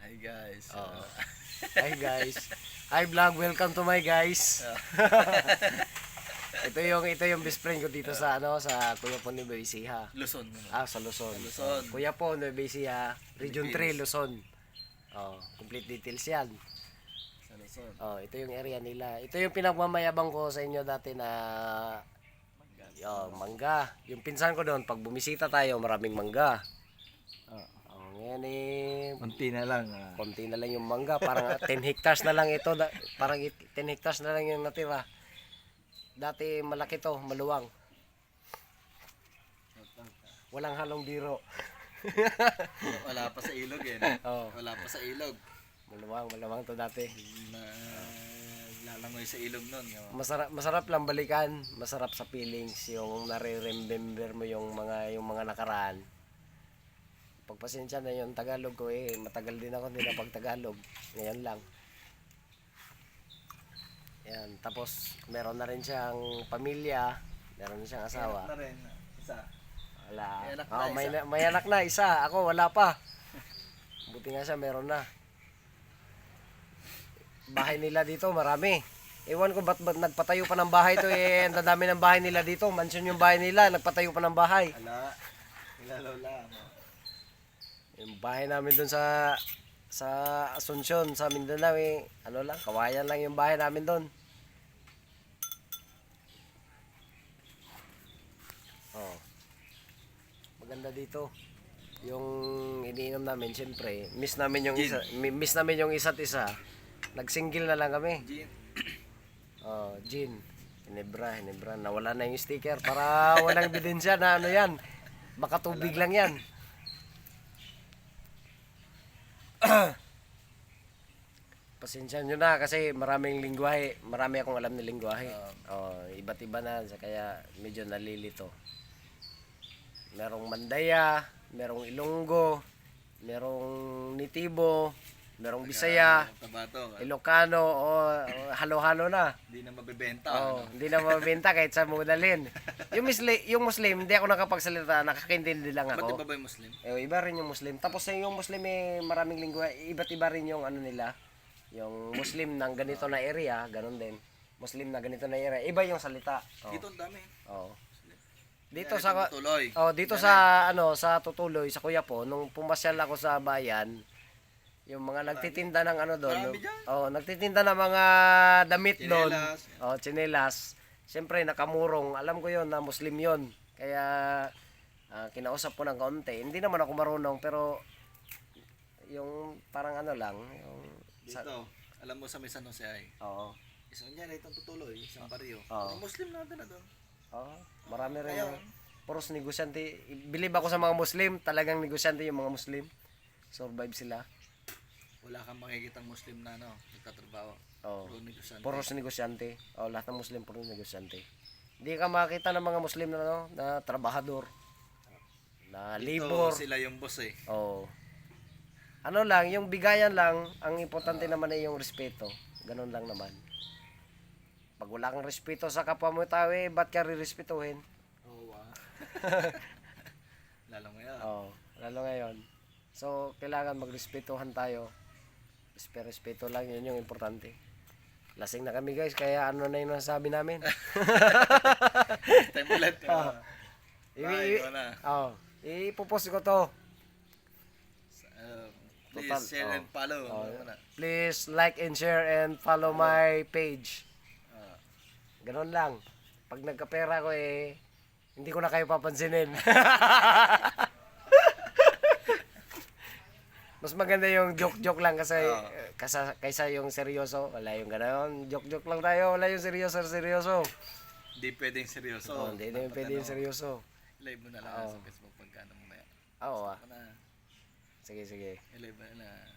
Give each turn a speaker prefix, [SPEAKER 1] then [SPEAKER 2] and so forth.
[SPEAKER 1] Hi guys.
[SPEAKER 2] Oh. Hi guys. Hi vlog, welcome to my guys. ito yung best friend ko dito sa sa Kuya Pon Nueva Ecija.
[SPEAKER 1] Luzon.
[SPEAKER 2] Sa Luzon.
[SPEAKER 1] Luzon.
[SPEAKER 2] Kuya Pon Nueva Ecija, Region 3
[SPEAKER 1] Philippines.
[SPEAKER 2] Luzon. Complete details 'yan.
[SPEAKER 1] Sa Luzon.
[SPEAKER 2] Ito yung area nila. Ito yung pinagmamayabang ko sa inyo dati na mangga. Yung pinsan ko doon, pag bumisita tayo, maraming mangga. Ngayon
[SPEAKER 1] Konti na lang.
[SPEAKER 2] konti na lang yung mangga. Parang 10 hectares na lang ito. Parang 10 hectares na lang yung natira. Dati malaki to, maluwang. Walang halong biro.
[SPEAKER 1] Wala pa sa ilog eh.
[SPEAKER 2] Oo.
[SPEAKER 1] Wala pa sa ilog.
[SPEAKER 2] Maluwang to dati.
[SPEAKER 1] Na lalangoy sa ilog nun.
[SPEAKER 2] Masarap lang balikan. Masarap sa feelings yung nare-remember mo yung mga nakaraan. Pagpasensya na yung Tagalog ko matagal din ako hindi na pag-Tagalog. Ngayon lang. Yan, tapos meron na rin siyang pamilya, meron na siyang asawa.
[SPEAKER 1] Na rin. Isa.
[SPEAKER 2] Wala.
[SPEAKER 1] May anak na isa.
[SPEAKER 2] May anak na isa. Ako wala pa. Buti nga siya meron na. Bahay nila dito marami. Ewan ko ba't nagpatayo pa ng bahay to ang dadami ng bahay nila dito. Mansion yung bahay nila, nagpatayo pa ng bahay.
[SPEAKER 1] Ala. Ilalaw lang.
[SPEAKER 2] Yung bahay namin doon sa Asuncion, sa Mindanao ano lang, kawayan lang yung bahay namin doon. Maganda dito. Yung iniinom namin, siyempre, miss namin yung isa't isa. Nagsingle na lang kami.
[SPEAKER 1] Gin.
[SPEAKER 2] Gin. Hinebra. Nawala na yung sticker para walang ebidensya na ano yan. Baka tubig lang yan. Pasensya nyo na kasi maraming lingwahe. Marami akong alam na lingwahe. Iba't iba na kaya medyo nalilito. Merong Mandaya, merong Ilonggo, merong Nitibo, merong Bisaya,
[SPEAKER 1] Tabato.
[SPEAKER 2] Ilocano, halo-halo na.
[SPEAKER 1] Hindi na mabibenta.
[SPEAKER 2] Hindi na mabenta kahit sa mo dalhin. Yung Muslim, hindi ako nakapagsalita, nakakaintindi lang
[SPEAKER 1] Ba't
[SPEAKER 2] ako.
[SPEAKER 1] iba ba yung Muslim?
[SPEAKER 2] Iba rin yung Muslim. Tapos yung Muslim maraming lingwa, iba't iba rin yung ano nila. Yung Muslim ng ganito na area, ganun din. Muslim na ganito na area, iba yung salita.
[SPEAKER 1] Dito ang dami.
[SPEAKER 2] Dito sa
[SPEAKER 1] Tuloy.
[SPEAKER 2] dito sa sa Tutuloy, sa Kuya Po, nung pumasyal ako sa bayan, yung mga nagtitinda ng ano doon.
[SPEAKER 1] Marami dyan.
[SPEAKER 2] Nagtitinda ng mga damit doon.
[SPEAKER 1] Tsinelas.
[SPEAKER 2] Tsinelas. Siyempre nakamurong, alam ko yon na Muslim yon. Kaya kinausap ko ng kaunti. Hindi naman ako marunong pero yung parang ano lang, yung
[SPEAKER 1] Dito. Alam mo sa may San Jose ay.
[SPEAKER 2] Oo.
[SPEAKER 1] Isang yan ay itong Tutuloy. Isang baryo.
[SPEAKER 2] Oo.
[SPEAKER 1] Mga Muslim na din na doon.
[SPEAKER 2] Marami rin
[SPEAKER 1] Kaya,
[SPEAKER 2] puros negosyante. Believe ako sa mga Muslim, talagang negosyante yung mga Muslim. Survive sila.
[SPEAKER 1] wala kang makikitang Muslim na nagtatrabaho. Puro negosyante.
[SPEAKER 2] Puros negosyante. Lahat ng Muslim puros negosyante. Hindi ka makita ng mga Muslim na na trabahador. Na
[SPEAKER 1] Dito,
[SPEAKER 2] labor.
[SPEAKER 1] sila yung boss eh.
[SPEAKER 2] Ano lang, yung bigayan lang, ang importante naman ay yung respeto. Ganun lang naman. Pag wala kang respeto sa kapwa mo tao ba't ka rirespetuhin?
[SPEAKER 1] Lalo ngayon.
[SPEAKER 2] Lalo ngayon. So, kailangan magrespetuhan tayo. Respeto lang, yun yung importante. Lasing na kami guys, kaya ano na yung nasasabi namin.
[SPEAKER 1] Time ulit.
[SPEAKER 2] Ipopost ko to.
[SPEAKER 1] Please share and follow.
[SPEAKER 2] Please like and share and follow my page. Ganon lang. Pag nagkapera ko hindi ko na kayo papansinin. Mas maganda yung joke lang kasi kaysa yung seryoso. Wala yung gano'n. Joke lang tayo. Wala yung seryoso.
[SPEAKER 1] Hindi pwedeng seryoso.
[SPEAKER 2] Hindi na yung pwede yung seryoso.
[SPEAKER 1] Live mo na lang sa Facebook pagkano mo na yan.
[SPEAKER 2] Sige.
[SPEAKER 1] I-live mo na.